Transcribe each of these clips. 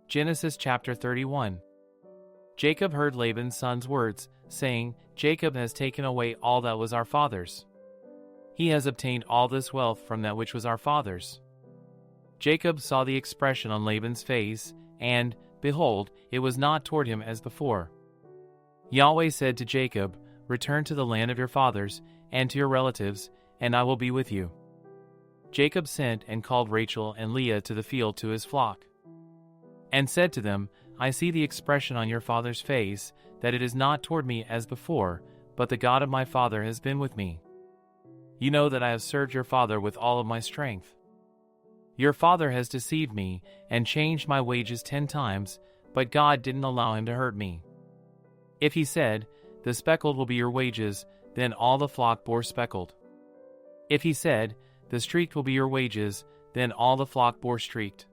Genesis chapter 31. Jacob heard Laban's son's words, saying, Jacob has taken away all that was our father's. He has obtained all this wealth from that which was our father's. Jacob saw the expression on Laban's face, and, behold, it was not toward him as before. Yahweh said to Jacob, Return to the land of your fathers, and to your relatives, and I will be with you. Jacob sent and called Rachel and Leah to the field to his flock, and said to them, I see the expression on your father's face, that it is not toward me as before, but the God of my father has been with me. You know that I have served your father with all of my strength. Your father has deceived me, and changed my wages 10 times, but God didn't allow him to hurt me. If he said, The speckled will be your wages, then all the flock bore speckled. If he said, The streaked will be your wages, then all the flock bore streaked.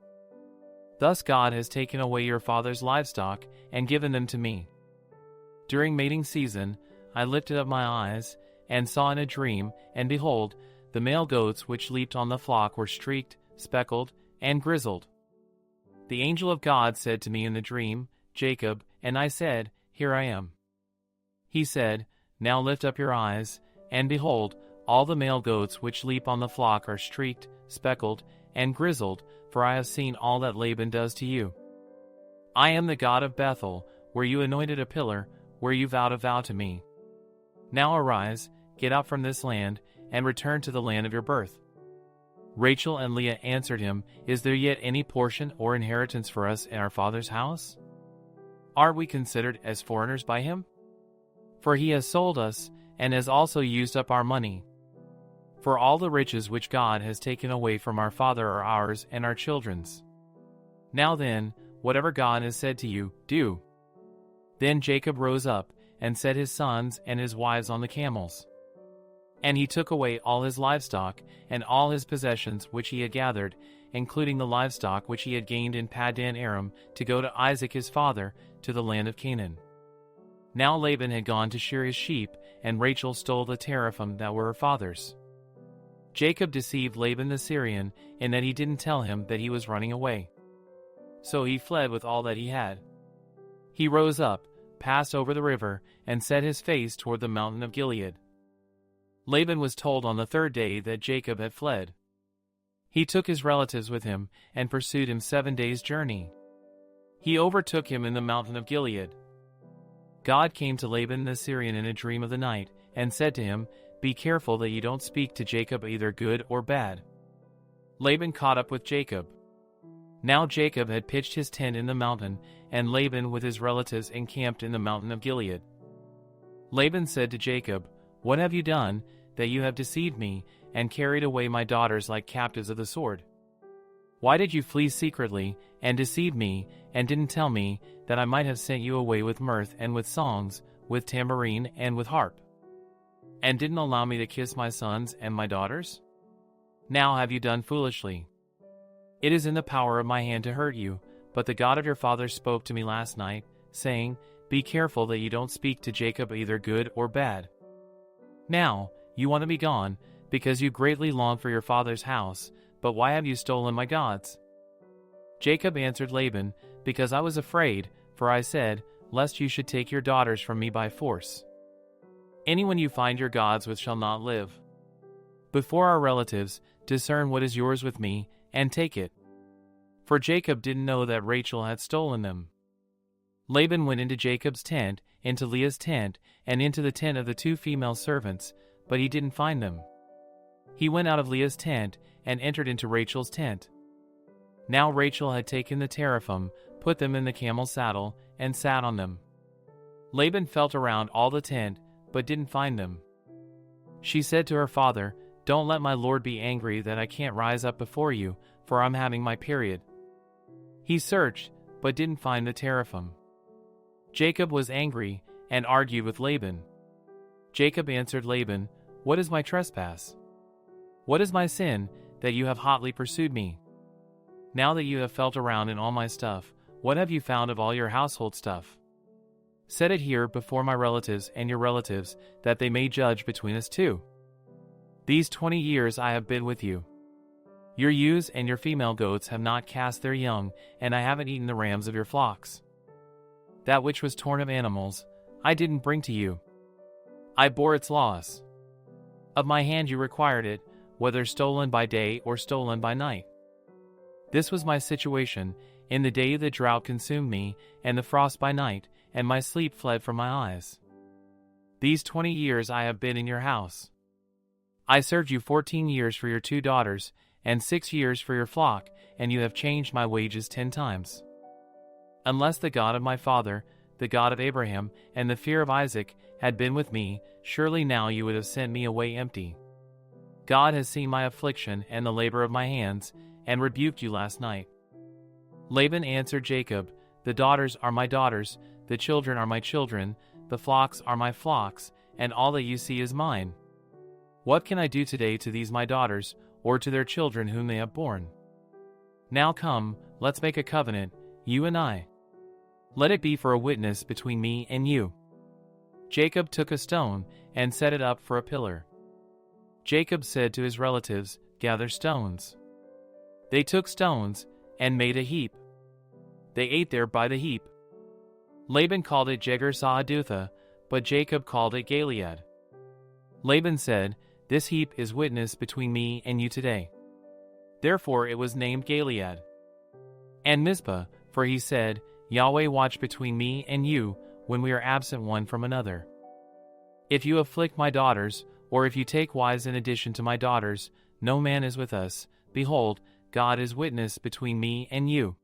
Thus God has taken away your father's livestock, and given them to me. During mating season, I lifted up my eyes, and saw in a dream, and behold, the male goats which leaped on the flock were streaked, speckled, and grizzled. The angel of God said to me in the dream, Jacob, and I said, Here I am. He said, Now lift up your eyes, and behold, all the male goats which leap on the flock are streaked, speckled, and grizzled, for I have seen all that Laban does to you. I am the God of Bethel, where you anointed a pillar, where you vowed a vow to me. Now arise, get out from this land, and return to the land of your birth. Rachel and Leah answered him, Is there yet any portion or inheritance for us in our father's house? Are we considered as foreigners by him? For he has sold us, and has also used up our money. For all the riches which God has taken away from our father are ours and our children's. Now then, whatever God has said to you, do. Then Jacob rose up, and set his sons and his wives on the camels. And he took away all his livestock, and all his possessions which he had gathered, including the livestock which he had gained in Paddan Aram, to go to Isaac his father, to the land of Canaan. Now Laban had gone to shear his sheep, and Rachel stole the teraphim that were her father's. Jacob deceived Laban the Syrian, in that he didn't tell him that he was running away. So he fled with all that he had. He rose up, passed over the river, and set his face toward the mountain of Gilead. Laban was told on the 3rd day that Jacob had fled. He took his relatives with him, and pursued him 7 days' journey. He overtook him in the mountain of Gilead. God came to Laban the Syrian in a dream of the night, and said to him, Be careful that you don't speak to Jacob either good or bad. Laban caught up with Jacob. Now Jacob had pitched his tent in the mountain, and Laban with his relatives encamped in the mountain of Gilead. Laban said to Jacob, What have you done, that you have deceived me, and carried away my daughters like captives of the sword? Why did you flee secretly, and deceive me, and didn't tell me, that I might have sent you away with mirth and with songs, with tambourine and with harp? And didn't allow me to kiss my sons and my daughters? Now have you done foolishly. It is in the power of my hand to hurt you, but the God of your father spoke to me last night, saying, Be careful that you don't speak to Jacob either good or bad. Now, you want to be gone, because you greatly long for your father's house, but why have you stolen my gods? Jacob answered Laban, Because I was afraid, for I said, Lest you should take your daughters from me by force. Anyone you find your gods with shall not live. Before our relatives, discern what is yours with me, and take it. For Jacob didn't know that Rachel had stolen them. Laban went into Jacob's tent, into Leah's tent, and into the tent of the 2 female servants, but he didn't find them. He went out of Leah's tent, and entered into Rachel's tent. Now Rachel had taken the teraphim, put them in the camel's saddle, and sat on them. Laban felt around all the tent, but didn't find them. She said to her father, Don't let my lord be angry that I can't rise up before you, for I'm having my period. He searched, but didn't find the teraphim. Jacob was angry, and argued with Laban. Jacob answered Laban, What is my trespass? What is my sin, that you have hotly pursued me? Now that you have felt around in all my stuff, what have you found of all your household stuff? Set it here before my relatives and your relatives, that they may judge between us 2. These 20 years I have been with you. Your ewes and your female goats have not cast their young, and I haven't eaten the rams of your flocks. That which was torn of animals, I didn't bring to you. I bore its loss. Of my hand you required it, whether stolen by day or stolen by night. This was my situation. In the day the drought consumed me, and the frost by night, and my sleep fled from my eyes. These 20 years I have been in your house. I served you 14 years for your 2 daughters, and 6 years for your flock, and you have changed my wages 10 times. Unless the God of my father, the God of Abraham, and the fear of Isaac, had been with me, surely now you would have sent me away empty. God has seen my affliction and the labor of my hands, and rebuked you last night. Laban answered Jacob, The daughters are my daughters, the children are my children, the flocks are my flocks, and all that you see is mine. What can I do today to these my daughters, or to their children whom they have borne? Now come, let's make a covenant, you and I. Let it be for a witness between me and you. Jacob took a stone, and set it up for a pillar. Jacob said to his relatives, Gather stones. They took stones, and made a heap. They ate there by the heap. Laban called it Jegar-sahadutha, but Jacob called it Gilead. Laban said, This heap is witness between me and you today. Therefore it was named Gilead. And Mizpah, for he said, Yahweh watch between me and you, when we are absent one from another. If you afflict my daughters, or if you take wives in addition to my daughters, no man is with us. Behold, God is witness between me and you.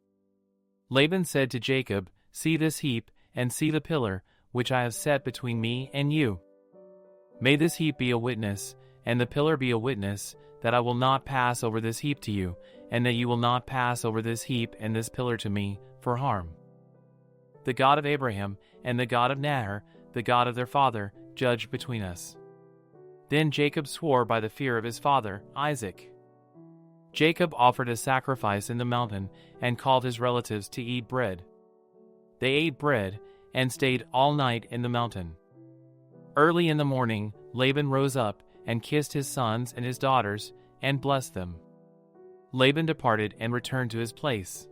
Laban said to Jacob, See this heap, and see the pillar, which I have set between me and you. May this heap be a witness, and the pillar be a witness, that I will not pass over this heap to you, and that you will not pass over this heap and this pillar to me, for harm. The God of Abraham, and the God of Nahor, the God of their father, judge between us. Then Jacob swore by the fear of his father, Isaac. Jacob offered a sacrifice in the mountain, and called his relatives to eat bread. They ate bread, and stayed all night in the mountain. Early in the morning, Laban rose up, and kissed his sons and his daughters, and blessed them. Laban departed and returned to his place.